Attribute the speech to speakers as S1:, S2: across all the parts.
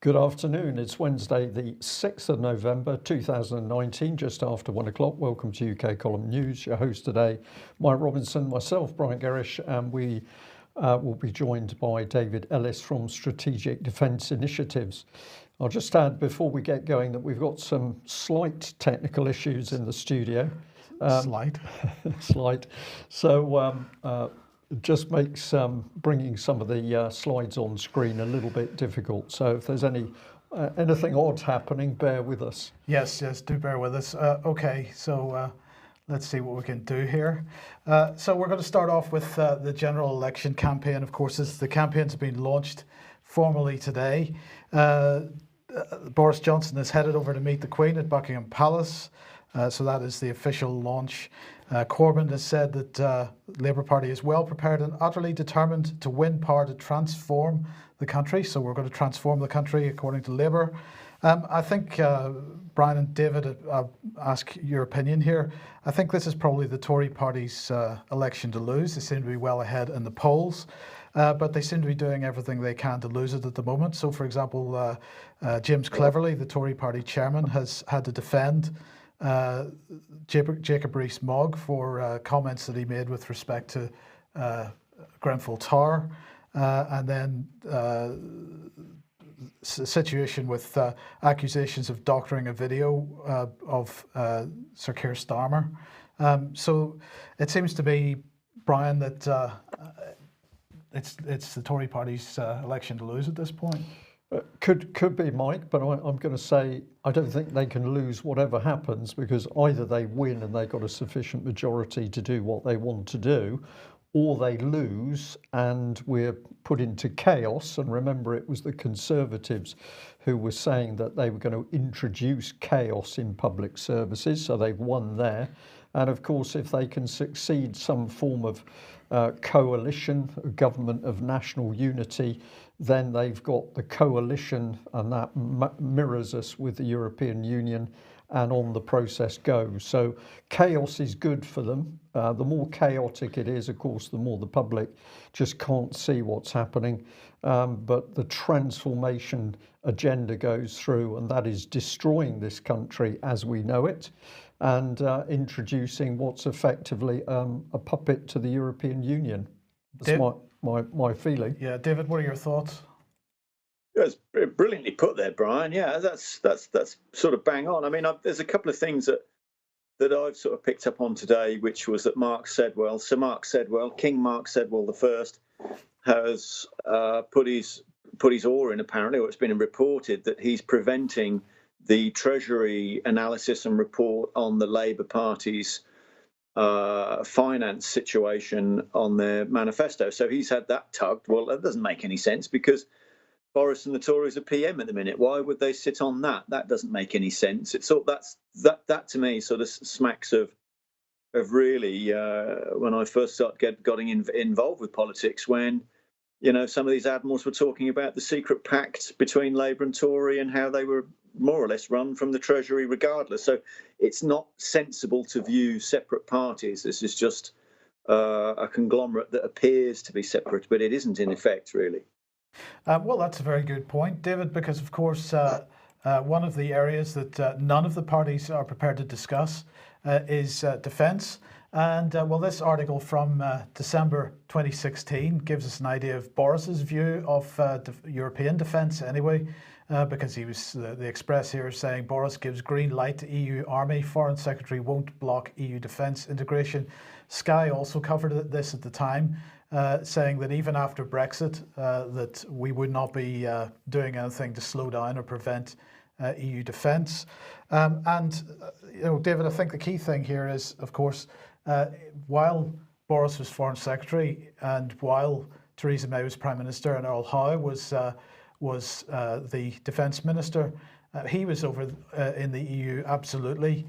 S1: Good afternoon. It's Wednesday, the 6th of November 2019, just after 1 o'clock. Welcome to UK Column News. Your host today, Mike Robinson, myself, Brian Gerrish, and we will be joined by David Ellis from Strategic Defence Initiatives. I'll just add before we get going that we've got some slight technical issues in the studio.
S2: Slight.
S1: Slight. So just makes bringing some of the slides on screen a little bit difficult. So if there's anything odd happening, bear with us.
S2: Yes, do bear with us. Okay, so let's see what we can do here. So we're going to start off with the general election campaign. Of course, the campaign's been launched formally today. Boris Johnson is headed over to meet the Queen at Buckingham Palace. So that is the official launch. Corbyn has said that the Labour Party is well prepared and utterly determined to win power to transform the country. So we're going to transform the country according to Labour. I think, Brian and David, I'll ask your opinion here. I think this is probably the Tory party's election to lose. They seem to be well ahead in the polls, but they seem to be doing everything they can to lose it at the moment. So, for example, James Cleverly, the Tory party chairman, has had to defend Jacob Rees-Mogg for comments that he made with respect to Grenfell Tower, and then situation with accusations of doctoring a video of Sir Keir Starmer. So it seems to be, Brian, that it's the Tory party's election to lose at this point.
S1: Could be, Mike, but I'm going to say I don't think they can lose whatever happens, because either they win and they've got a sufficient majority to do what they want to do, or they lose and we're put into chaos. And remember, it was the Conservatives who were saying that they were going to introduce chaos in public services, so they've won there. And of course, if they can succeed some form of coalition, a government of national unity, then they've got the coalition, and that mirrors us with the European Union, and on the process goes. So chaos is good for them. The more chaotic it is, of course, the more the public just can't see what's happening. But the transformation agenda goes through, and that is destroying this country as we know it, and introducing what's effectively a puppet to the European Union. That's my feeling.
S2: Yeah, David, what are your thoughts?
S3: That's brilliantly put there, Brian. Yeah, that's sort of bang on. I mean, there's a couple of things that I've sort of picked up on today, which was that Sir Mark Sedwell, King Mark Sedwell I, has put his oar in, apparently, or it's been reported that he's preventing the Treasury analysis and report on the Labour Party's finance situation on their manifesto. So he's had that tugged. Well, that doesn't make any sense, because Boris and the Tories are PM at the minute. Why would they sit on that? That doesn't make any sense. It's sort that to me sort of smacks of really when I first getting involved with politics, when some of these admirals were talking about the secret pact between Labour and Tory and how they were more or less run from the Treasury regardless. So it's not sensible to view separate parties. This is just a conglomerate that appears to be separate, but it isn't in effect, really.
S2: Well, that's a very good point, David, because, of course, one of the areas that none of the parties are prepared to discuss is defence. And, well, this article from December 2016 gives us an idea of Boris's view of European defence anyway, because he was the Express here saying Boris gives green light to EU army, Foreign Secretary won't block EU defence integration. Sky also covered this at the time, saying that even after Brexit, that we would not be doing anything to slow down or prevent EU defence. David, I think the key thing here is, of course, while Boris was Foreign Secretary and while Theresa May was Prime Minister and Earl Howe was the Defence Minister, he was over in the EU absolutely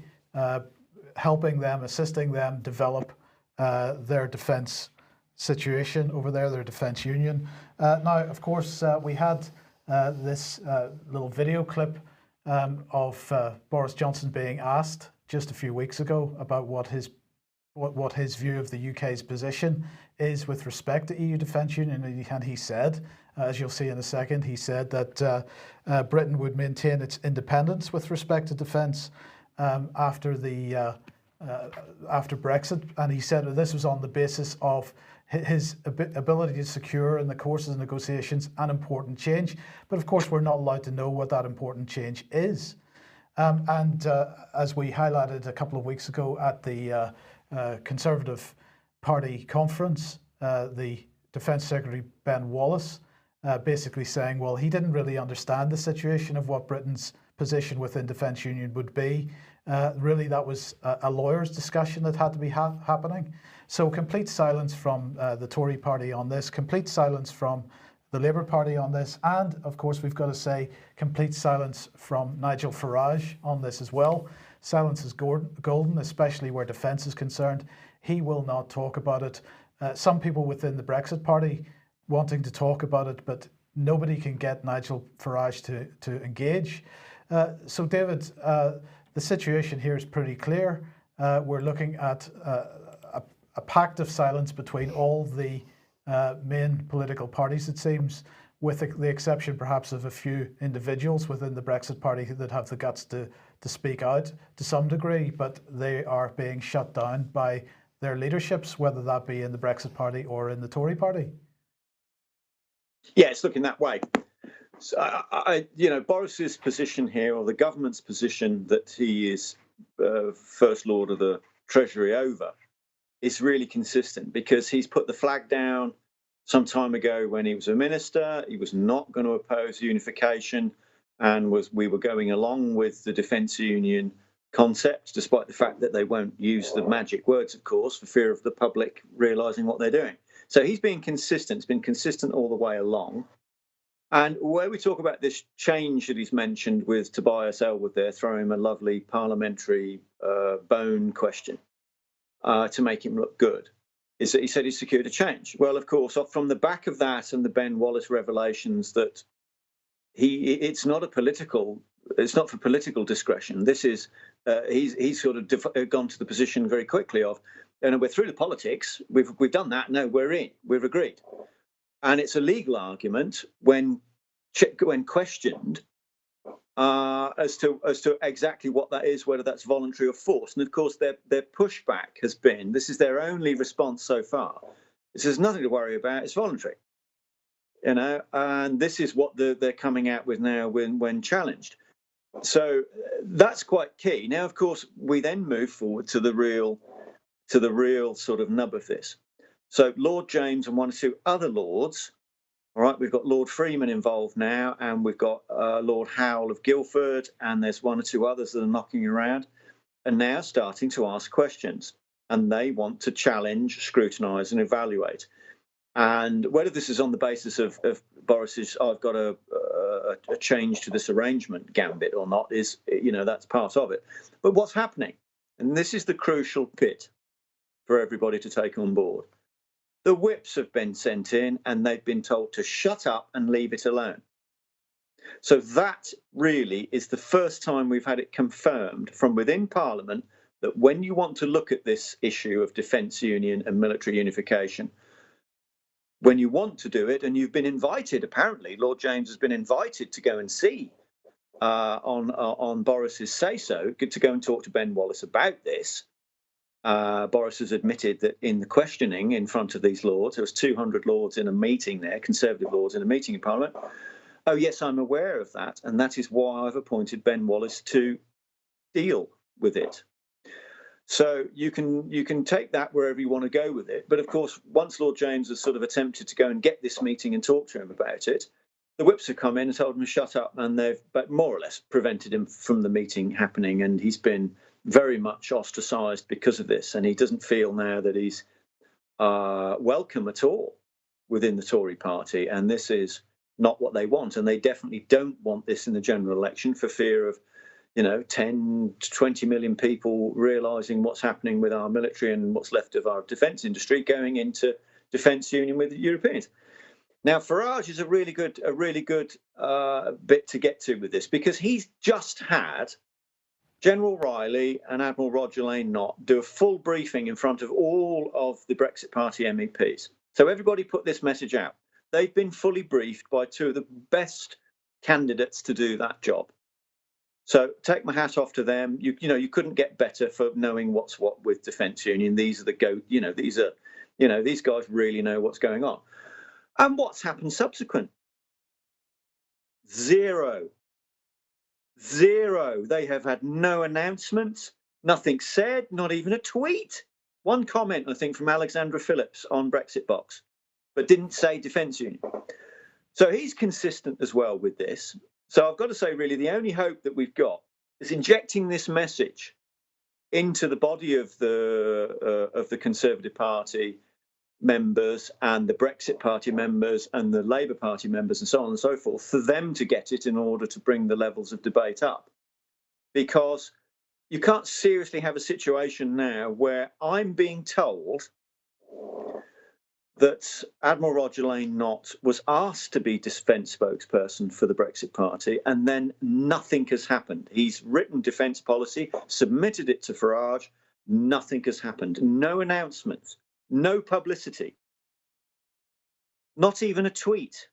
S2: helping them, assisting them develop their defence situation over there, their defence union. Now, of course, we had this little video clip of Boris Johnson being asked just a few weeks ago about what what his view of the UK's position is with respect to EU defence union, and he said, as you'll see in a second, he said that Britain would maintain its independence with respect to defence after Brexit, and he said that this was on the basis of his ability to secure in the course of negotiations an important change. But of course, we're not allowed to know what that important change is. And as we highlighted a couple of weeks ago at the Conservative Party conference, the Defence Secretary Ben Wallace basically saying, well, he didn't really understand the situation of what Britain's position within Defence Union would be. Really, that was a lawyer's discussion that had to be happening. So complete silence from the Tory party on this, complete silence from the Labour Party on this, and of course we've got to say complete silence from Nigel Farage on this as well. Silence is golden, especially where defence is concerned. He will not talk about it. Some people within the Brexit Party wanting to talk about it, but nobody can get Nigel Farage to engage. So David, the situation here is pretty clear. We're looking at a pact of silence between all the main political parties, it seems, with the exception perhaps of a few individuals within the Brexit Party that have the guts to speak out to some degree, but they are being shut down by their leaderships, whether that be in the Brexit Party or in the Tory Party.
S3: Yeah, it's looking that way. So, Boris's position here, or the government's position that he is First Lord of the Treasury over, is really consistent, because he's put the flag down some time ago when he was a minister. He was not going to oppose unification, and we were going along with the defence union concept, despite the fact that they won't use the magic words, of course, for fear of the public realising what they're doing. So he's been consistent. It's been consistent all the way along. And where we talk about this change that he's mentioned with Tobias Ellwood there, throwing him a lovely parliamentary bone question to make him look good, is that he said he secured a change. Well, of course, from the back of that and the Ben Wallace revelations that it's not for political discretion. This is he's sort of gone to the position very quickly of, and we're through the politics. We've done that. No, we're in. We've agreed. And it's a legal argument when questioned as to exactly what that is, whether that's voluntary or forced. And of course, their pushback has been, this is their only response so far. This is nothing to worry about. It's voluntary, and this is what they're coming out with now when challenged. So that's quite key. Now, of course, we then move forward to the real sort of nub of this. So Lord James and one or two other lords, all right, we've got Lord Freeman involved now, and we've got Lord Howell of Guildford, and there's one or two others that are knocking around, and now starting to ask questions, and they want to challenge, scrutinise and evaluate. And whether this is on the basis of Boris's "I've got a change to this arrangement" gambit or not is, that's part of it. But what's happening, and this is the crucial bit for everybody to take on board. The whips have been sent in, and they've been told to shut up and leave it alone. So that really is the first time we've had it confirmed from within Parliament that when you want to look at this issue of defence union and military unification, when you want to do it, and you've been invited, apparently, Lord James has been invited to go and see on Boris's say-so, to go and talk to Ben Wallace about this. Boris has admitted that in the questioning in front of these lords, there was 200 lords in a meeting there, Conservative lords in a meeting in Parliament. Oh, yes, I'm aware of that, and that is why I've appointed Ben Wallace to deal with it. So you can take that wherever you want to go with it. But of course, once Lord James has sort of attempted to go and get this meeting and talk to him about it, the whips have come in and told him to shut up, and they've more or less prevented him from the meeting happening, and he's been very much ostracised because of this, and he doesn't feel now that he's welcome at all within the Tory party, and this is not what they want, and they definitely don't want this in the general election for fear of 10 to 20 million people realising what's happening with our military and what's left of our defence industry going into defence union with the Europeans. Now, Farage is a really good bit to get to with this, because he's just had General Riley and Admiral Roger Lane Nott do a full briefing in front of all of the Brexit Party MEPs. So everybody put this message out. They've been fully briefed by two of the best candidates to do that job. So take my hat off to them. You couldn't get better for knowing what's what with Defence Union. These are these guys really know what's going on. And what's happened subsequent? Zero. They have had no announcements, nothing said, not even a tweet. One comment, I think, from Alexandra Phillips on Brexit Box, but didn't say Defence Union. So he's consistent as well with this. So I've got to say, really, the only hope that we've got is injecting this message into the body of the Conservative Party members and the Brexit Party members and the Labour Party members and so on and so forth, for them to get it in order to bring the levels of debate up. Because you can't seriously have a situation now where I'm being told that Admiral Roger Lane Nott was asked to be defence spokesperson for the Brexit Party, and then nothing has happened. He's written defence policy, submitted it to Farage, nothing has happened. No announcements, no publicity, not even a tweet.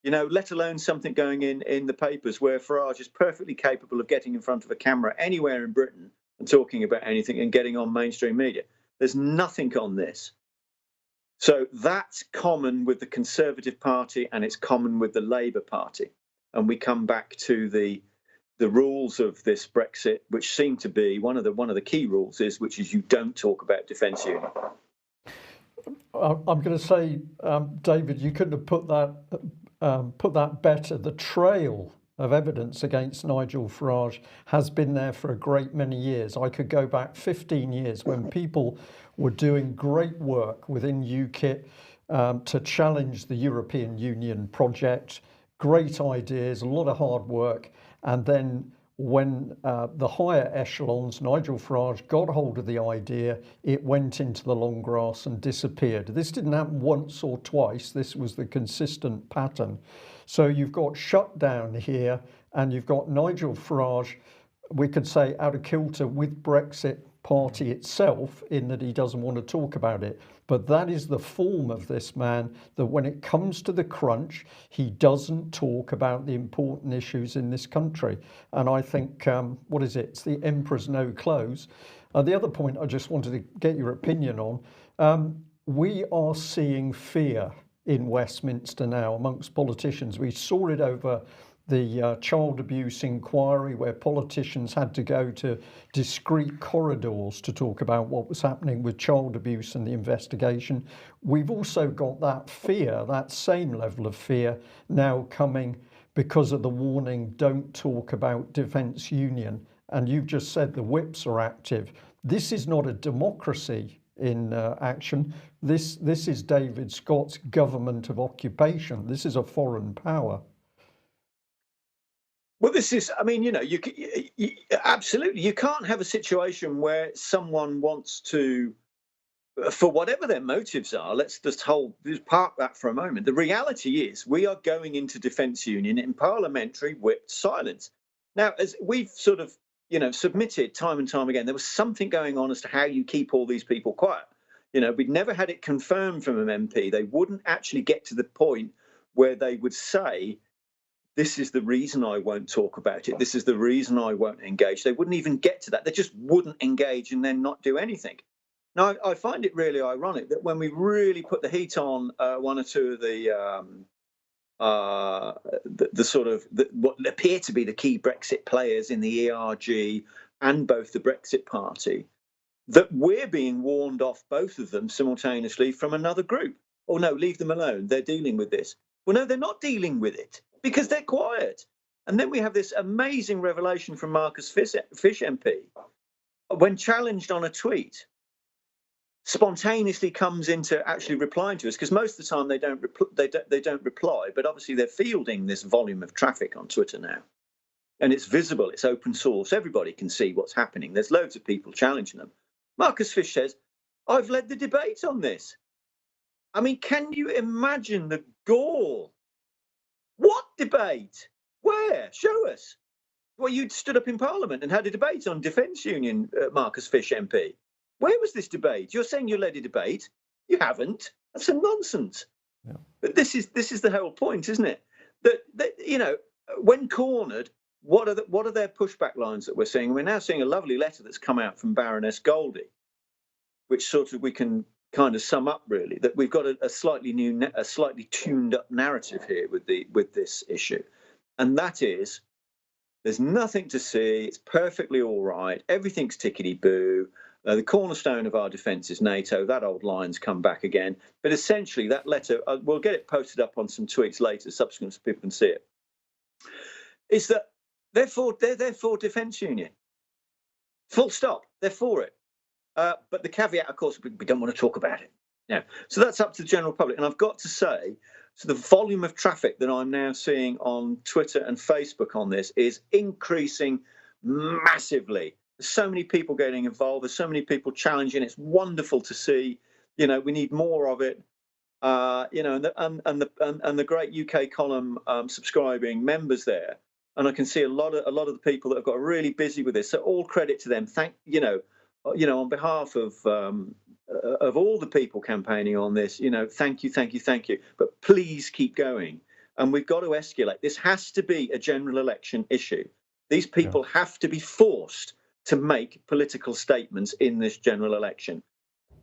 S3: Let alone something going in the papers where Farage is perfectly capable of getting in front of a camera anywhere in Britain and talking about anything and getting on mainstream media. There's nothing on this. So that's common with the Conservative Party and it's common with the Labour Party. And we come back to the rules of this Brexit, which seem to be one of the key rules which is you don't talk about Defence Union.
S1: I'm going to say, David, you couldn't have put that better. The trail of evidence against Nigel Farage has been there for a great many years. I could go back 15 years when people were doing great work within UKIP to challenge the European Union project, great ideas, a lot of hard work. And then when the higher echelons, Nigel Farage, got hold of the idea, it went into the long grass and disappeared. This didn't happen once or twice. This was the consistent pattern. So you've got shutdown here and you've got Nigel Farage, we could say, out of kilter with Brexit Party itself in that he doesn't want to talk about it. But that is the form of this man, that when it comes to the crunch, he doesn't talk about the important issues in this country. And I think, it's the emperor's no clothes. The other point I just wanted to get your opinion on, we are seeing fear in Westminster now amongst politicians. We saw it over the child abuse inquiry, where politicians had to go to discreet corridors to talk about what was happening with child abuse and the investigation. We've also got that fear, that same level of fear now coming because of the warning, don't talk about Defence Union. And you've just said the whips are active. This is not a democracy in action. This is David Scott's government of occupation. This is a foreign power.
S3: Well, this is, you absolutely, you can't have a situation where someone wants to, for whatever their motives are, let's just park that for a moment. The reality is we are going into Defence Union in parliamentary whipped silence. Now, as we've sort of, submitted time and time again, there was something going on as to how you keep all these people quiet. We'd never had it confirmed from an MP. They wouldn't actually get to the point where they would say, this is the reason I won't talk about it. This is the reason I won't engage. They wouldn't even get to that. They just wouldn't engage and then not do anything. Now, I find it really ironic that when we really put the heat on one or two of what appear to be the key Brexit players in the ERG and both the Brexit Party, that we're being warned off, both of them simultaneously, from another group. Oh no, leave them alone. They're dealing with this. Well, no, they're not dealing with it because they're quiet. And then we have this amazing revelation from Marcus Fish MP, when challenged on a tweet, spontaneously comes into actually replying to us, because most of the time they don't reply, but obviously they're fielding this volume of traffic on Twitter now. And it's visible, it's open source, everybody can see what's happening. There's loads of people challenging them. Marcus Fish says, I've led the debate on this. I mean, can you imagine the gall? What debate? Where? Show us. Well, you stood up in Parliament and had a debate on defence union, Marcus Fish MP. Where was this debate? You're saying you led a debate. You haven't. That's some nonsense.
S1: Yeah.
S3: But this is the whole point, isn't it? That you know, when cornered, what are their pushback lines that we're seeing? We're now seeing a lovely letter that's come out from Baroness Goldie, which sort of we can kind of sum up really that we've got a slightly tuned up narrative here with this issue, and that is there's nothing to see. It's perfectly all right. Everything's tickety boo. The cornerstone of our defence is NATO. That old line's come back again. But essentially, that letter, we'll get it posted up on some tweets later, subsequent so people can see it, is that they're for defence union. Full stop. They're for it. But the caveat, of course, we don't want to talk about it. Yeah. So that's up to the general public. And I've got to say, so the volume of traffic that I'm now seeing on Twitter and Facebook on this is increasing massively. There's so many people getting involved. There's so many people challenging. It's wonderful to see. You know, we need more of it. You know, and the great UK column subscribing members there, and I can see a lot of the people that have got really busy with this. So all credit to them. On behalf of all the people campaigning on this, you know, thank you. But please keep going. And we've got to escalate. This has to be a general election issue. These people have to be forced to make political statements in this general election.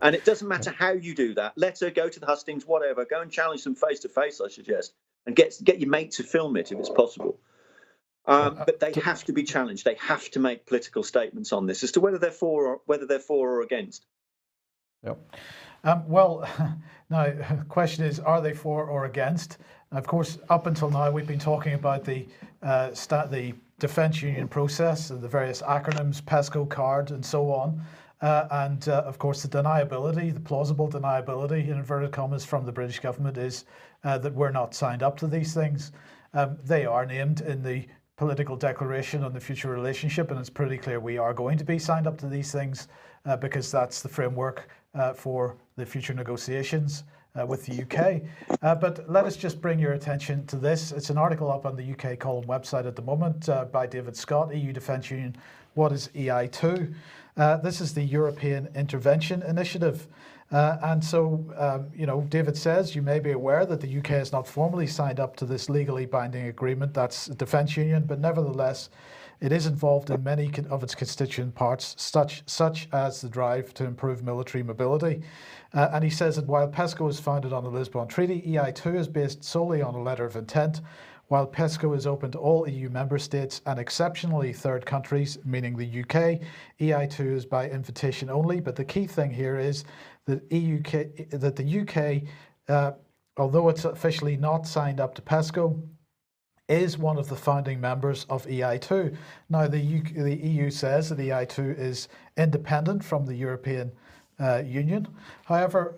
S3: And it doesn't matter how you do that. Let her go to the hustings, whatever. Go and challenge them face to face, I suggest, and get your mate to film it if it's possible. But they have to be challenged. They have to make political statements on this as to whether they're for or against.
S1: Yep.
S2: Well, now the question is, are they for or against? Of course, up until now, we've been talking about the defence union process and the various acronyms, PESCO card, and so on. And of course, the plausible deniability, in inverted commas, from the British government is that we're not signed up to these things. They are named in the political declaration on the future relationship, and it's pretty clear we are going to be signed up to these things because that's the framework for the future negotiations with the UK. But let us just bring your attention to this. It's an article up on the UK column website at the moment by David Scott, EU Defence Union. What is EI2? This is the European Intervention Initiative. And so, David says, you may be aware that the UK has not formally signed up to this legally binding agreement. That's a defence union, but nevertheless, it is involved in many of its constituent parts, such as the drive to improve military mobility. And he says that while PESCO is founded on the Lisbon Treaty, EI2 is based solely on a letter of intent. While PESCO is open to all EU member states and exceptionally third countries, meaning the UK, EI2 is by invitation only. But the key thing here is that the UK, although it's officially not signed up to PESCO, is one of the founding members of EI2. Now, the EU says that EI2 is independent from the European Union. However,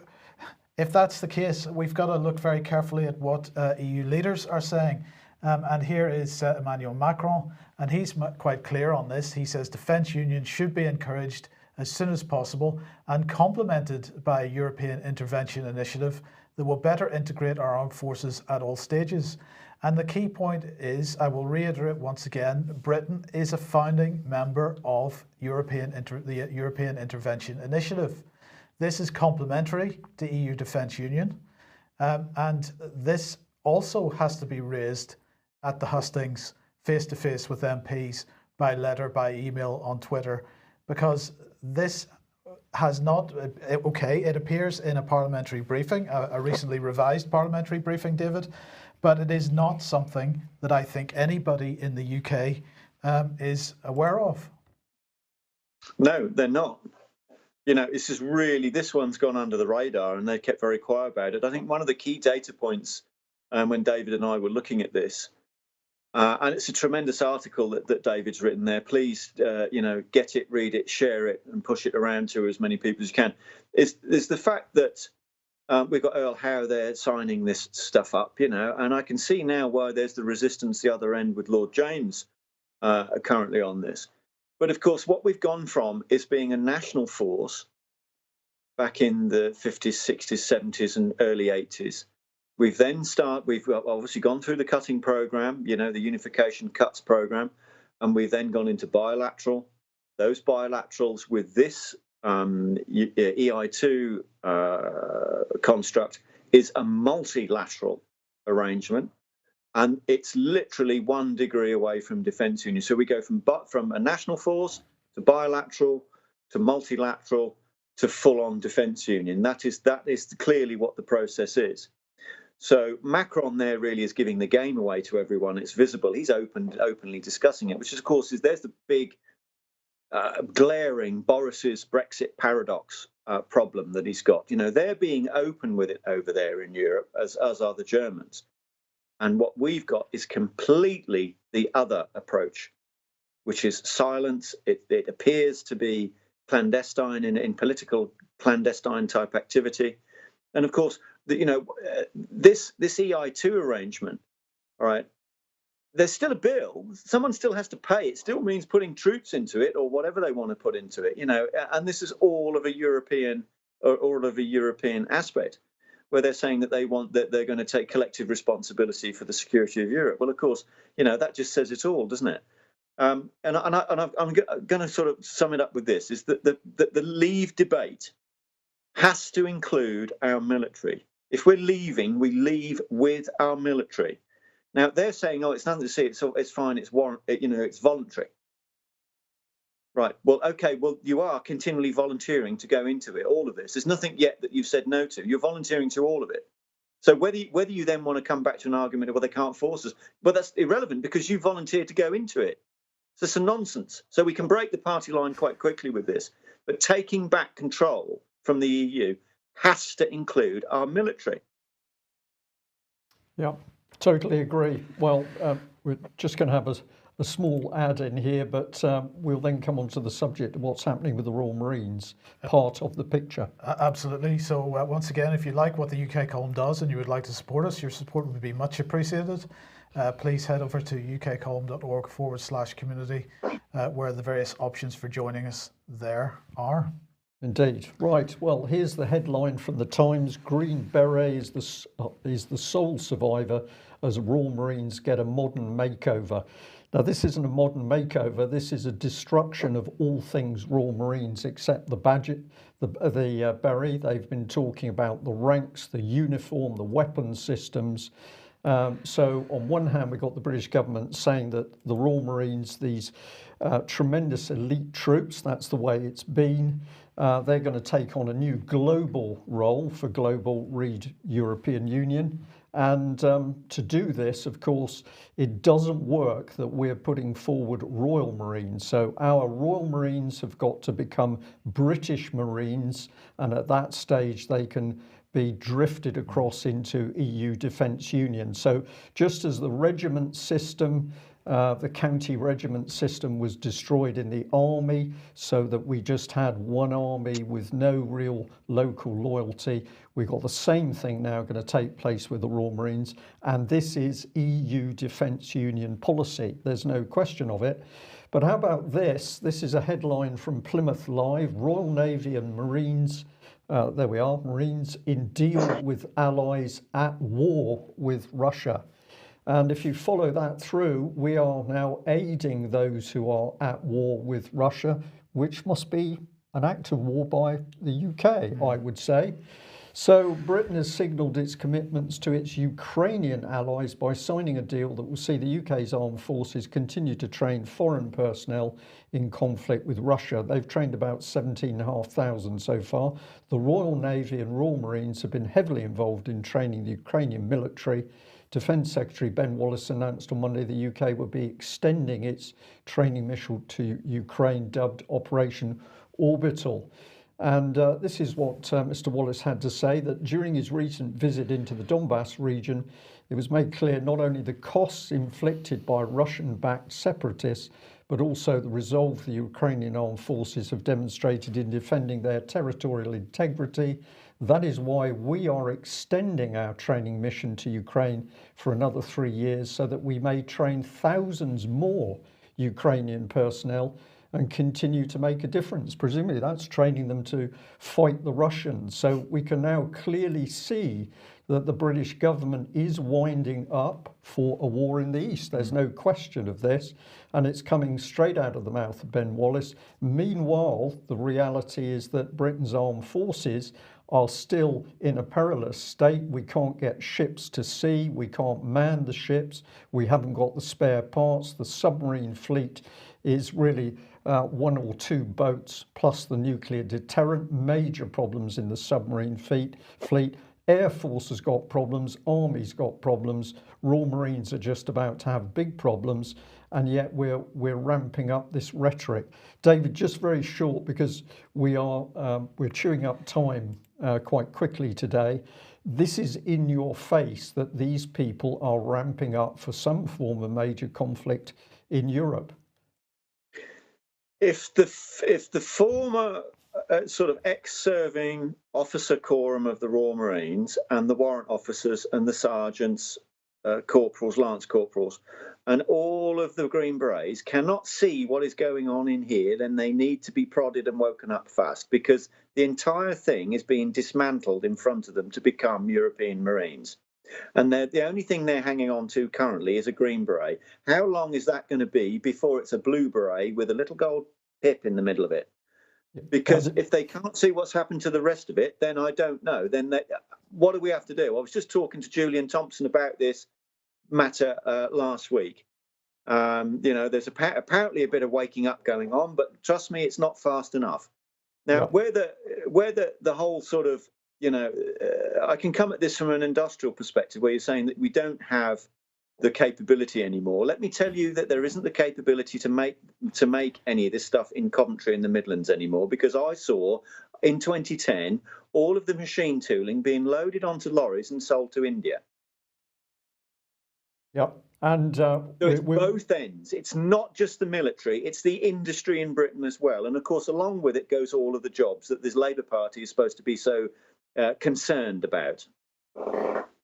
S2: if that's the case, we've got to look very carefully at what EU leaders are saying. And here is Emmanuel Macron, and he's quite clear on this. He says defence unions should be encouraged as soon as possible and complemented by a European intervention initiative that will better integrate our armed forces at all stages. And the key point is, I will reiterate once again, Britain is a founding member of the European Intervention Initiative. This is complementary to EU Defence Union, and this also has to be raised at the hustings, face-to-face with MPs, by letter, by email, on Twitter, because this has not, it appears in a parliamentary briefing, a recently revised parliamentary briefing, David, but it is not something that I think anybody in the UK is aware of.
S3: No, they're not. It's just really, this one's gone under the radar and they kept very quiet about it. I think one of the key data points when David and I were looking at this, and it's a tremendous article that David's written there. Please, get it, read it, share it, and push it around to as many people as you can. Is the fact that we've got Earl Howe there signing this stuff up, and I can see now why there's the resistance the other end with Lord James currently on this. But of course, what we've gone from is being a national force back in the 50s, 60s, 70s, and early 80s. We've obviously gone through the cutting program, the unification cuts program. and we've then gone into bilateral. Those bilaterals with this EI2 construct is a multilateral arrangement, and it's literally 1 degree away from defence union. So we go from a national force to bilateral to multilateral to full-on defence union. That is clearly what the process is. So Macron there really is giving the game away to everyone. It's visible. He's openly discussing it, which is, of course, there's the big glaring Boris's Brexit paradox problem that he's got. You know, they're being open with it over there in Europe, as are the Germans. And what we've got is completely the other approach, which is silence. It appears to be clandestine in political clandestine type activity. And of course, this EI2 arrangement, all right, there's still a bill. Someone still has to pay. It still means putting troops into it or whatever they want to put into it, and this is all of a European aspect, where they're saying that they're going to take collective responsibility for the security of Europe. Well, of course, that just says it all, doesn't it? And I'm going to sort of sum it up with this: is that the leave debate has to include our military. If we're leaving, we leave with our military. Now they're saying, "Oh, it's nothing to see. It's fine. It's voluntary." Right. Well, okay. Well, you are continually volunteering to go into it. All of this. There's nothing yet that you've said no to. You're volunteering to all of it. So whether you then want to come back to an argument of, well, they can't force us, but that's irrelevant because you volunteered to go into it. So it's a nonsense. So we can break the party line quite quickly with this. But taking back control from the EU has to include our military.
S1: Yeah, totally agree. Well, we're just going to have a small add in here, but we'll then come on to the subject of what's happening with the Royal Marines, part of the picture.
S2: Absolutely. So once again, if you like what the UK column does and you would like to support us, your support would be much appreciated. Please head over to ukcolumn.org/community, where the various options for joining us there are.
S1: Indeed. Right. Well, here's the headline from the Times. Green Beret is the sole survivor as Royal Marines get a modern makeover. Now, this isn't a modern makeover. This is a destruction of all things Royal Marines except the badge, the beret. They've been talking about the ranks, the uniform, the weapons systems. So on one hand, we've got the British government saying that the Royal Marines, these tremendous elite troops, that's the way it's been. They're going to take on a new global role for global European Union. And to do this, of course, it doesn't work that we're putting forward Royal Marines. So our Royal Marines have got to become British Marines. And at that stage, they can be drifted across into EU Defence Union. So just as the regiment system, the county regiment system was destroyed in the army so that we just had one army with no real local loyalty, we've got the same thing now going to take place with the Royal Marines, and this is EU Defence Union policy. There's no question of it. But how about this? This is a headline from Plymouth Live. Royal Navy and Marines, there we are, Marines in deal with allies at war with Russia. And if you follow that through, we are now aiding those who are at war with Russia, which must be an act of war by the UK, I would say. So Britain has signalled its commitments to its Ukrainian allies by signing a deal that will see the UK's armed forces continue to train foreign personnel in conflict with Russia. They've trained about 17,500 so far. The Royal Navy and Royal Marines have been heavily involved in training the Ukrainian military. Defence Secretary Ben Wallace announced on Monday the UK would be extending its training mission to Ukraine, dubbed Operation Orbital. And this is what Mr. Wallace had to say, that during his recent visit into the Donbass region, it was made clear not only the costs inflicted by Russian-backed separatists, but also the resolve the Ukrainian armed forces have demonstrated in defending their territorial integrity. That is why we are extending our training mission to Ukraine for another 3 years so that we may train thousands more Ukrainian personnel and continue to make a difference. Presumably that's training them to fight the Russians. So we can now clearly see that the British government is winding up for a war in the East. There's no question of this, and it's coming straight out of the mouth of Ben Wallace. Meanwhile, the reality is that Britain's armed forces are still in a perilous state. We can't get ships to sea, we can't man the ships, we haven't got the spare parts. The submarine fleet is really one or two boats plus the nuclear deterrent. Major problems in the submarine fleet. Air Force has got problems, Army's got problems, Royal Marines are just about to have big problems, and yet we're ramping up this rhetoric. David, just very short, because we're chewing up time quite quickly today. This is in your face that these people are ramping up for some form of major conflict in Europe.
S3: If the former sort of ex-serving officer quorum of the Royal Marines and the warrant officers and the sergeants, corporals, lance corporals, and all of the Green Berets cannot see what is going on in here, then they need to be prodded and woken up fast, because the entire thing is being dismantled in front of them to become European Marines. And the only thing they're hanging on to currently is a Green Beret. How long is that going to be before it's a Blue Beret with a little gold pip in the middle of it? Because if they can't see what's happened to the rest of it, then I don't know. Then what do we have to do? I was just talking to Julian Thompson about this matter last week. There's apparently a bit of waking up going on, but trust me, it's not fast enough. Now, where the whole sort of, I can come at this from an industrial perspective, where you're saying that we don't have the capability anymore. Let me tell you that there isn't the capability to make any of this stuff in Coventry in the Midlands anymore, because I saw in 2010 all of the machine tooling being loaded onto lorries and sold to India.
S1: Yep. And
S3: so it's both ends. It's not just the military, it's the industry in Britain as well. And of course, along with it goes all of the jobs that this Labour Party is supposed to be so concerned about.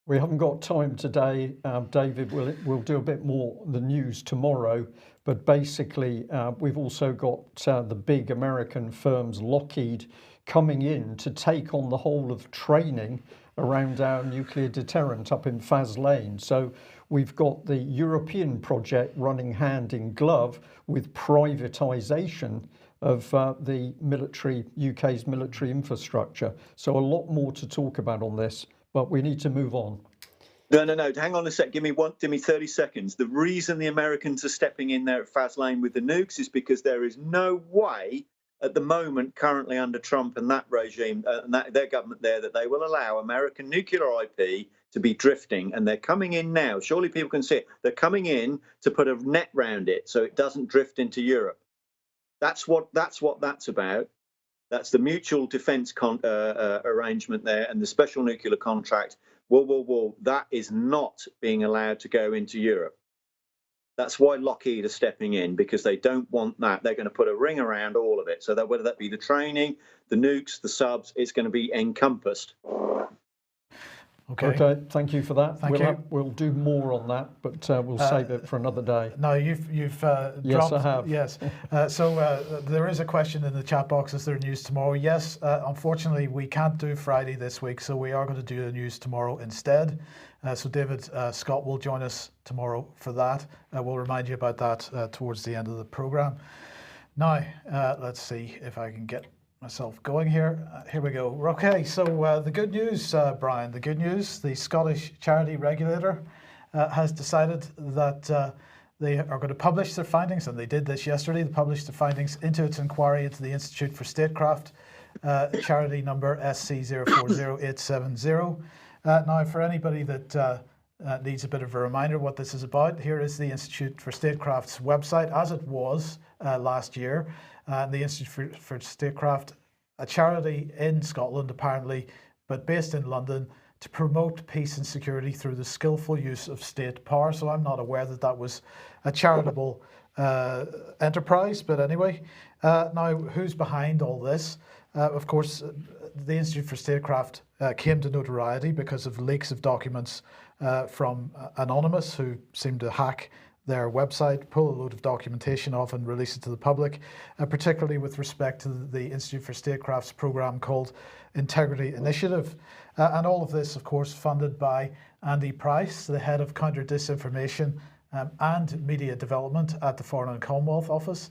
S1: We haven't got time today, David. We'll do a bit more the news tomorrow. But basically, we've also got the big American firms, Lockheed, coming in to take on the whole of training around our nuclear deterrent up in Faz Lane. So we've got the European project running hand in glove with privatisation of the UK's military infrastructure. So a lot more to talk about on this, but we need to move on.
S3: No. Hang on a sec. Give me 30 seconds. The reason the Americans are stepping in there at Faz Lane with the nukes is because there is no way at the moment, currently under Trump and that regime, and their government there, that they will allow American nuclear IP to be drifting. And they're coming in now. Surely people can see it. They're coming in to put a net round it so it doesn't drift into Europe. That's what that's about. That's the mutual defence arrangement there, and the special nuclear contract. Whoa. That is not being allowed to go into Europe. That's why Lockheed are stepping in, because they don't want that. They're going to put a ring around all of it. So that whether that be the training, the nukes, the subs, it's going to be encompassed.
S1: Okay, thank you for that.
S2: Thank you.
S1: We'll do more on that, but we'll save it for another day.
S2: No, you've
S1: Yes,
S2: dropped.
S1: I have.
S2: Yes. So there is a question in the chat box. Is there news tomorrow? Yes. Unfortunately, we can't do Friday this week, so we are going to do the news tomorrow instead. So David Scott will join us tomorrow for that. We'll remind you about that towards the end of the programme. Now, let's see if I can get myself going here. Here we go. Okay, so the good news, Brian, the good news, the Scottish charity regulator has decided that they are going to publish their findings, and they did this yesterday. They published the findings into its inquiry into the Institute for Statecraft, charity number SC040870. Now, for anybody that needs a bit of a reminder what this is about, here is the Institute for Statecraft's website as it was last year. The Institute for Statecraft, a charity in Scotland apparently, but based in London, to promote peace and security through the skillful use of state power. So I'm not aware that that was a charitable enterprise, but anyway. Now, who's behind all this? Of course, the Institute for Statecraft came to notoriety because of leaks of documents from Anonymous, who seemed to hack their website, pull a load of documentation off and release it to the public, particularly with respect to the Institute for Statecraft's program called Integrity Initiative. And all of this, of course, funded by Andy Price, the head of counter disinformation and media development at the Foreign and Commonwealth Office.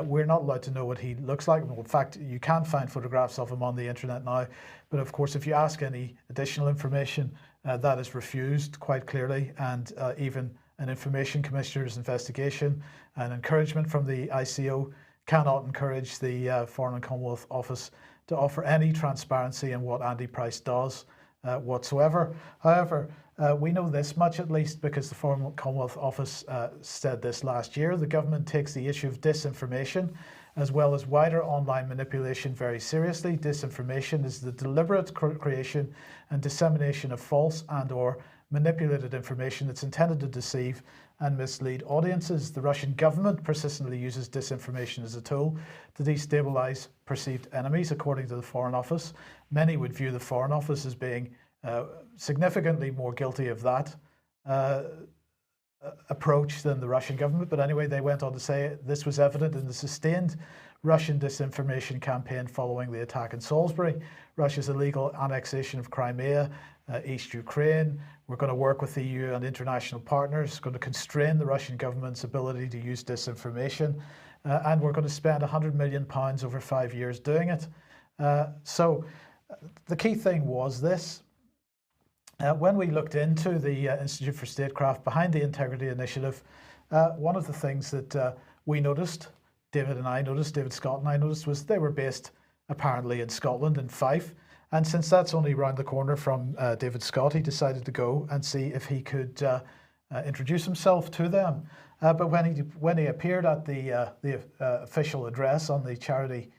S2: We're not allowed to know what he looks like. Well, in fact, you can find photographs of him on the internet now. But of course, if you ask any additional information, that is refused quite clearly. And even an Information Commissioner's investigation and encouragement from the ICO cannot encourage the Foreign and Commonwealth Office to offer any transparency in what Andy Price does whatsoever. However, we know this much at least because the Foreign Commonwealth Office said this last year. The government takes the issue of disinformation as well as wider online manipulation very seriously. Disinformation is the deliberate creation and dissemination of false and/or manipulated information that's intended to deceive and mislead audiences. The Russian government persistently uses disinformation as a tool to destabilize perceived enemies, according to the Foreign Office. Many would view the Foreign Office as being significantly more guilty of that approach than the Russian government. But anyway, they went on to say this was evident in the sustained Russian disinformation campaign following the attack in Salisbury, Russia's illegal annexation of Crimea, East Ukraine. We're going to work with the EU and international partners, going to constrain the Russian government's ability to use disinformation, and we're going to spend £100 million over 5 years doing it. So the key thing was this. When we looked into the Institute for Statecraft behind the Integrity Initiative, one of the things that we noticed, David Scott and I noticed, was they were based apparently in Scotland, in Fife. And since that's only around the corner from David Scott, he decided to go and see if he could introduce himself to them. But when he appeared at the official address on the charity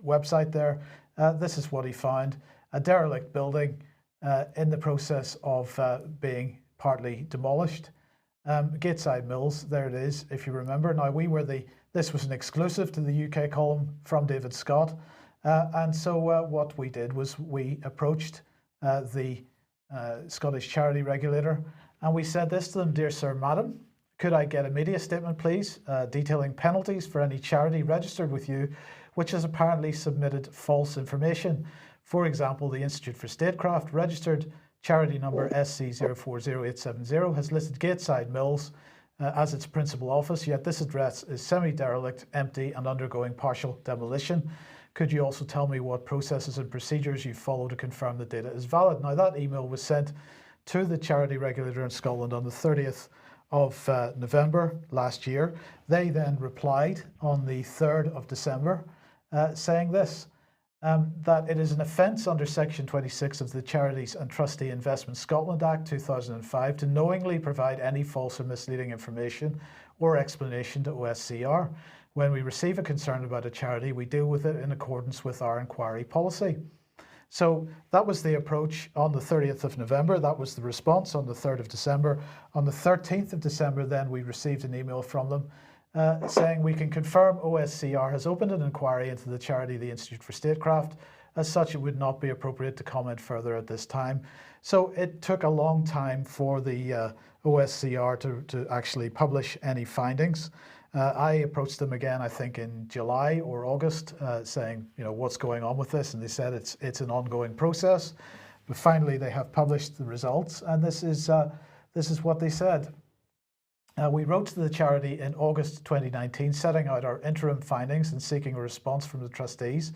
S2: website there, this is what he found: a derelict building in the process of being partly demolished. Gateside Mills, there it is, if you remember. Now, this was an exclusive to the UK column from David Scott. And so what we did was we approached the Scottish charity regulator and we said this to them: "Dear Sir, Madam, could I get a media statement, please, detailing penalties for any charity registered with you which has apparently submitted false information? For example, the Institute for Statecraft, registered charity number SC040870, has listed Gateside Mills as its principal office, yet this address is semi-derelict, empty and undergoing partial demolition. Could you also tell me what processes and procedures you follow to confirm the data is valid?" Now, that email was sent to the charity regulator in Scotland on the 30th of November last year. They then replied on the 3rd of December saying this, that it is an offence under Section 26 of the Charities and Trustee Investment Scotland Act 2005 to knowingly provide any false or misleading information or explanation to OSCR. When we receive a concern about a charity, we deal with it in accordance with our inquiry policy. So that was the approach on the 30th of November. That was the response on the 3rd of December. On the 13th of December, then, we received an email from them saying we can confirm OSCR has opened an inquiry into the charity, the Institute for Statecraft. As such, it would not be appropriate to comment further at this time. So it took a long time for the OSCR to actually publish any findings. I approached them again, I think in July or August, saying, what's going on with this? And they said it's an ongoing process. But finally, they have published the results, and this is what they said. We wrote to the charity in August 2019, setting out our interim findings and seeking a response from the trustees.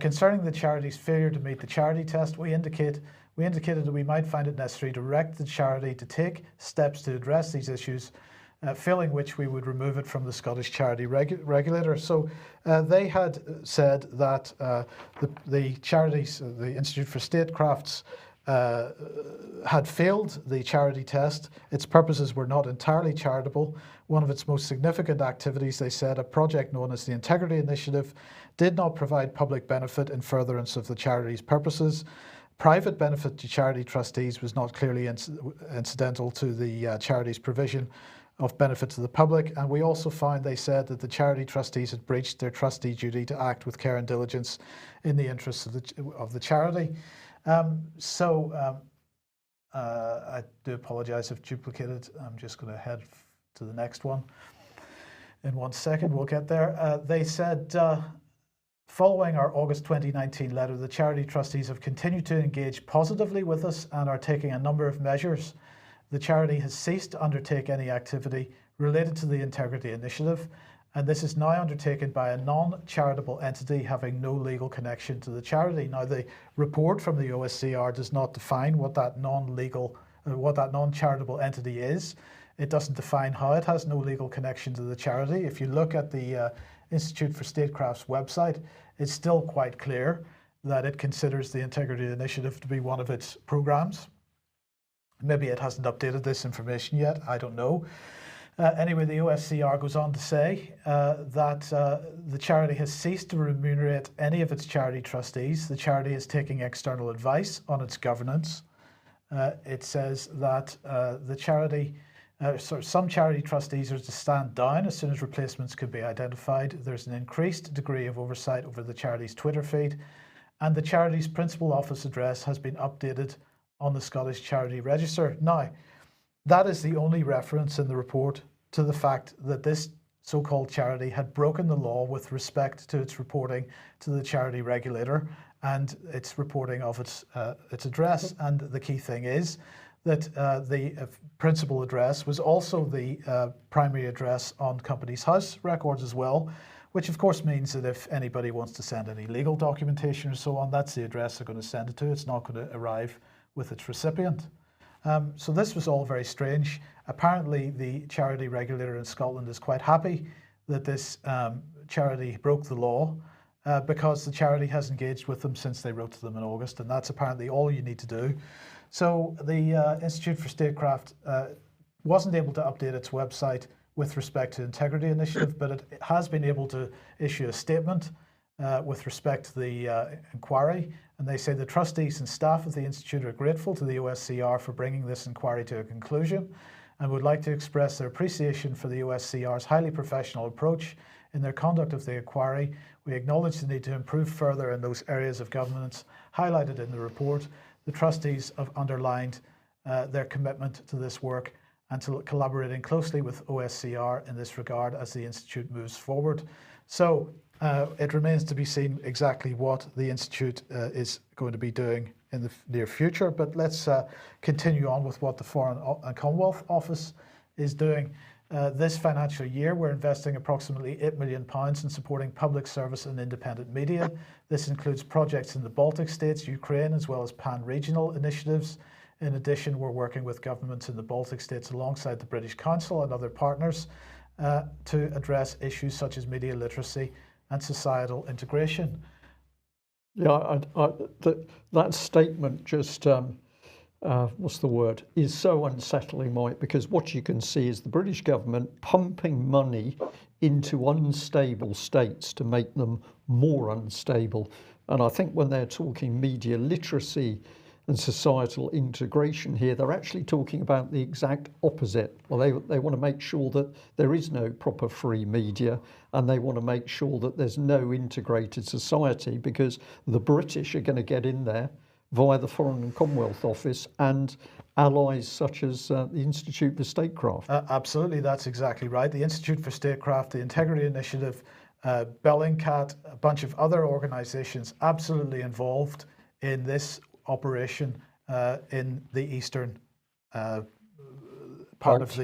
S2: Concerning the charity's failure to meet the charity test, we indicated that we might find it necessary to direct the charity to take steps to address these issues, failing which we would remove it from the Scottish charity regulator. So they had said that the charities, the Institute for Statecraft's, had failed the charity test. Its purposes were not entirely charitable. One of its most significant activities, they said, a project known as the Integrity Initiative, did not provide public benefit in furtherance of the charity's purposes. Private benefit to charity trustees was not clearly incidental to the charity's provision of benefit to the public. And we also found, they said, that the charity trustees had breached their trustee duty to act with care and diligence in the interests of the charity. I do apologise if duplicated. I'm just going to head to the next one in 1 second. We'll get there. They said, following our August 2019 letter, the charity trustees have continued to engage positively with us and are taking a number of measures. The charity has ceased to undertake any activity related to the Integrity Initiative, and this is now undertaken by a non-charitable entity having no legal connection to the charity. Now, the report from the OSCR does not define what that non-charitable entity is. It doesn't define how it has no legal connection to the charity. If you look at the Institute for Statecraft's website, it's still quite clear that it considers the Integrity Initiative to be one of its programs. Maybe it hasn't updated this information yet, I don't know. Anyway, the OSCR goes on to say that the charity has ceased to remunerate any of its charity trustees. The charity is taking external advice on its governance. It says that some charity trustees are to stand down as soon as replacements could be identified. There's an increased degree of oversight over the charity's Twitter feed, and the charity's principal office address has been updated on the Scottish Charity Register. Now, that is the only reference in the report to the fact that this so-called charity had broken the law with respect to its reporting to the charity regulator and its reporting of its address. And the key thing is that the principal address was also the primary address on Companies House records as well, which of course means that if anybody wants to send any legal documentation or so on, that's the address they're going to send it to. It's not going to arrive with its recipient. So this was all very strange. Apparently the charity regulator in Scotland is quite happy that this charity broke the law because the charity has engaged with them since they wrote to them in August, and that's apparently all you need to do. So the Institute for Statecraft wasn't able to update its website with respect to Integrity Initiative, but it has been able to issue a statement with respect to the inquiry, and they say the trustees and staff of the Institute are grateful to the OSCR for bringing this inquiry to a conclusion and would like to express their appreciation for the OSCR's highly professional approach in their conduct of the inquiry. We acknowledge the need to improve further in those areas of governance highlighted in the report. The trustees have underlined their commitment to this work and to collaborating closely with OSCR in this regard as the Institute moves forward. So it remains to be seen exactly what the Institute is going to be doing in the near future, but let's continue on with what the Foreign and Commonwealth Office is doing. This financial year, we're investing approximately £8 million in supporting public service and independent media. This includes projects in the Baltic states, Ukraine, as well as pan-regional initiatives. In addition, we're working with governments in the Baltic states alongside the British Council and other partners to address issues such as media literacy and societal integration.
S1: Yeah, that statement just, what's the word, is so unsettling, Mike, because what you can see is the British government pumping money into unstable states to make them more unstable. And I think when they're talking media literacy and societal integration here, they're actually talking about the exact opposite. Well, they want to make sure that there is no proper free media, and they want to make sure that there's no integrated society, because the British are going to get in there via the Foreign and Commonwealth Office and allies such as the Institute for Statecraft.
S2: Absolutely, that's exactly right. The Institute for Statecraft, the Integrity Initiative, Bellingcat, a bunch of other organisations absolutely involved in this operation in the eastern part of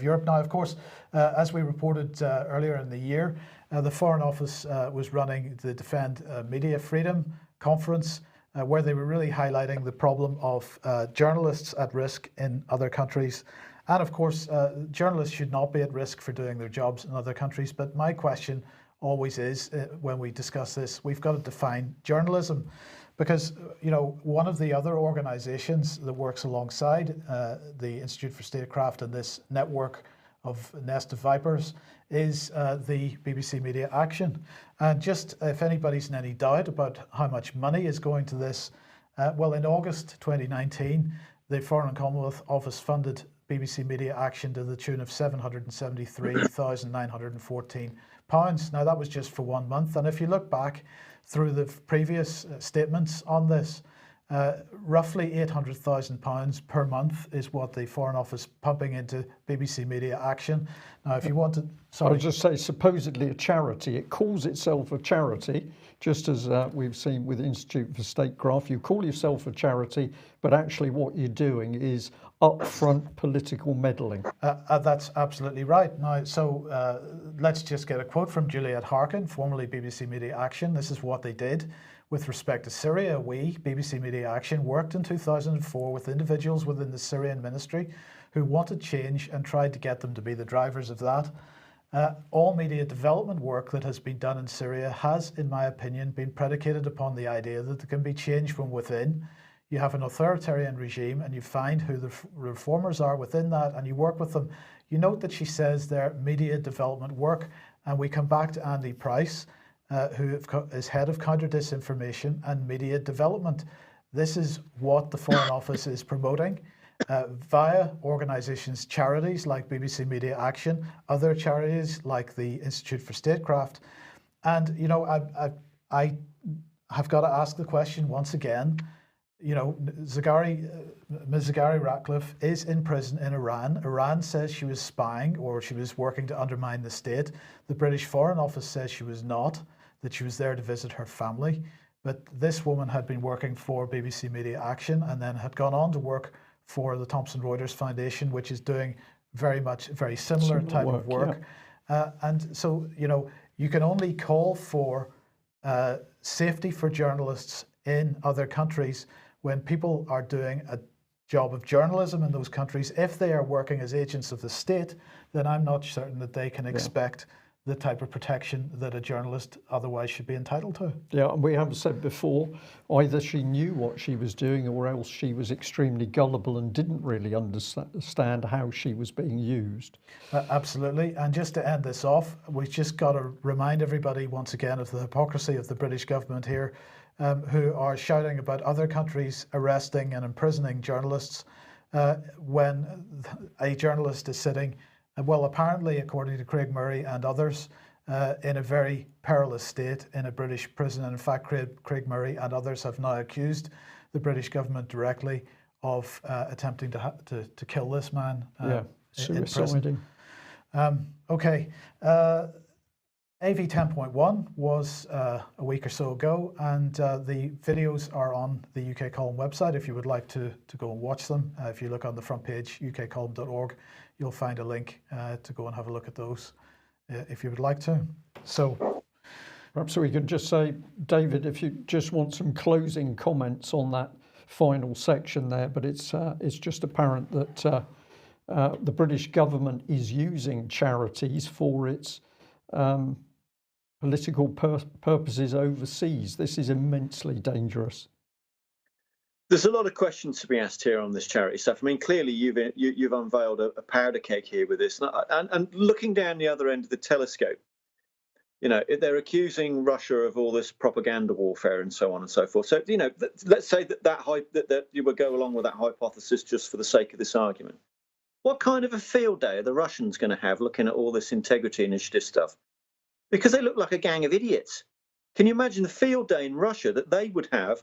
S2: Europe. Now, of course, as we reported earlier in the year, the Foreign Office was running the Defend Media Freedom Conference, where they were really highlighting the problem of journalists at risk in other countries. And of course, journalists should not be at risk for doing their jobs in other countries. But my question always is, when we discuss this, we've got to define journalism. Because, you know, one of the other organisations that works alongside the Institute for Statecraft and this network of Nest of Vipers is the BBC Media Action. And just if anybody's in any doubt about how much money is going to this, well, in August 2019, the Foreign and Commonwealth Office funded BBC Media Action to the tune of £773,914. Now, that was just for 1 month. And if you look back through the previous statements on this, Roughly £800,000 per month is what the Foreign Office pumping into BBC Media Action. Now, if you want to,
S1: I would just say, supposedly a charity. It calls itself a charity, just as we've seen with Institute for Statecraft. You call yourself a charity, but actually what you're doing is upfront political meddling.
S2: That's absolutely right. Now, so let's just get a quote from Juliet Harkin, formerly BBC Media Action. This is what they did. With respect to Syria, we, BBC Media Action, worked in 2004 with individuals within the Syrian ministry who wanted change and tried to get them to be the drivers of that. All media development work that has been done in Syria has, in my opinion, been predicated upon the idea that there can be change from within. You have an authoritarian regime and you find who the reformers are within that and you work with them. You note that she says their media development work, and we come back to Andy Price, who is head of counter-disinformation and media development. This is what the Foreign Office is promoting via organisations, charities like BBC Media Action, other charities like the Institute for Statecraft. And, you know, I have got to ask the question once again, you know, Ms. Zaghari Ratcliffe is in prison in Iran. Iran says she was spying or she was working to undermine the state. The British Foreign Office says she was not, that she was there to visit her family. But this woman had been working for BBC Media Action and then had gone on to work for the Thomson Reuters Foundation, which is doing very similar type of work. Yeah. And so, you know, you can only call for safety for journalists in other countries when people are doing a job of journalism in those countries. If they are working as agents of the state, then I'm not certain that they can expect the type of protection that a journalist otherwise should be entitled to.
S1: Yeah, and we have said before, either she knew what she was doing or else she was extremely gullible and didn't really understand how she was being used.
S2: Absolutely. And just to end this off, we've just got to remind everybody once again of the hypocrisy of the British government here, who are shouting about other countries arresting and imprisoning journalists when a journalist is sitting, well, apparently, according to Craig Murray and others, in a very perilous state in a British prison. And in fact, Craig Murray and others have now accused the British government directly of attempting to kill this man in prison. Okay. AV 10.1 was a week or so ago, and the videos are on the UK Column website if you would like to go and watch them. If you look on the front page, ukcolumn.org, you'll find a link to go and have a look at those if you would like to. So
S1: perhaps we could just say, David, if you just want some closing comments on that final section there, but it's just apparent that the British government is using charities for its political purposes overseas. This is immensely dangerous.
S3: There's a lot of questions to be asked here on this charity stuff. I mean, clearly you've unveiled a powder keg here with this, and looking down the other end of the telescope, you know, they're accusing Russia of all this propaganda warfare and so on and so forth. So, you know, let's say that you would go along with that hypothesis just for the sake of this argument. What kind of a field day are the Russians going to have looking at all this integrity initiative stuff? Because they look like a gang of idiots. Can you imagine the field day in Russia that they would have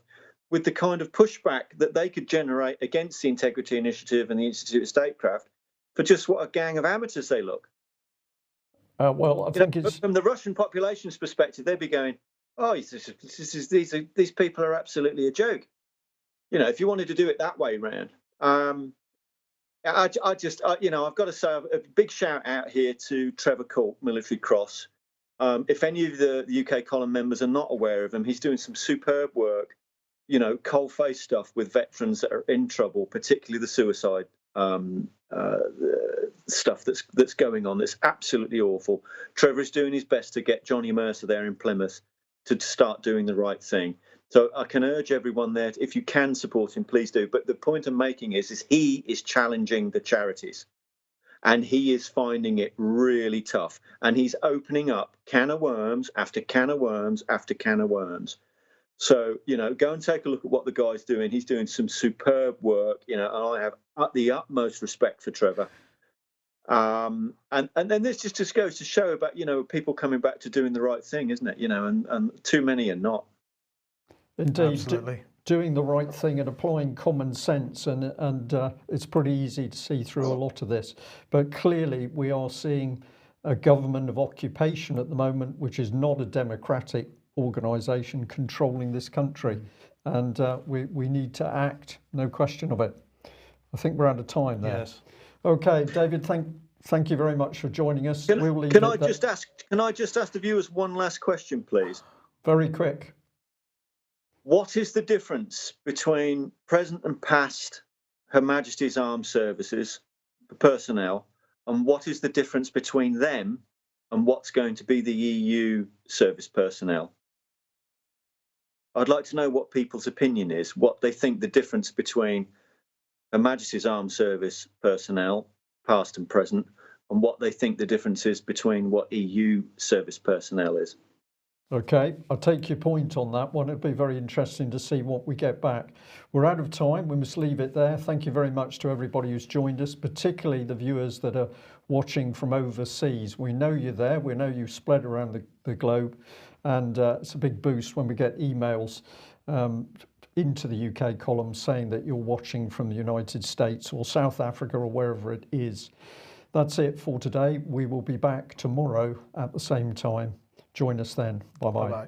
S3: with the kind of pushback that they could generate against the Integrity Initiative and the Institute of Statecraft for just what a gang of amateurs they look?
S1: Well, I think it's
S3: from the Russian population's perspective, they'd be going, "Oh, these people are absolutely a joke." You know, if you wanted to do it that way round. I've got to say a big shout out here to Trevor Court, Military Cross. If any of the UK Column members are not aware of him, he's doing some superb work, you know, coal-face stuff with veterans that are in trouble, particularly the suicide stuff that's going on. That's absolutely awful. Trevor is doing his best to get Johnny Mercer there in Plymouth to start doing the right thing. So I can urge everyone there, if you can support him, please do. But the point I'm making is he is challenging the charities. And he is finding it really tough. And he's opening up can of worms after can of worms after can of worms. So, you know, go and take a look at what the guy's doing. He's doing some superb work, you know, and I have the utmost respect for Trevor. And then this just goes to show about, you know, people coming back to doing the right thing, isn't it? You know, and too many are not.
S1: Indeed.
S2: Absolutely.
S1: doing the right thing and applying common sense, and it's pretty easy to see through a lot of this. But clearly we are seeing a government of occupation at the moment, which is not a democratic organisation controlling this country, and we need to act, no question of it. I think we're out of time there.
S2: Yes.
S1: Okay, David, thank you very much for joining us.
S3: Can I just ask the viewers one last question, please?
S1: Very quick.
S3: What is the difference between present and past Her Majesty's Armed Services personnel, and what is the difference between them and what's going to be the EU service personnel? I'd like to know what people's opinion is, what they think the difference between Her Majesty's Armed Service personnel, past and present, and what they think the difference is between what EU service personnel is.
S1: Okay, I'll take your point on that one. It'll be very interesting to see what we get back. We're out of time. We must leave it there. Thank you very much to everybody who's joined us, particularly the viewers that are watching from overseas. We know you're there. We know you spread around the globe, and it's a big boost when we get emails into the UK column saying that you're watching from the United States or South Africa or wherever it is. That's it for today. We will be back tomorrow at the same time. Join us then. Bye-bye.
S2: Bye-bye.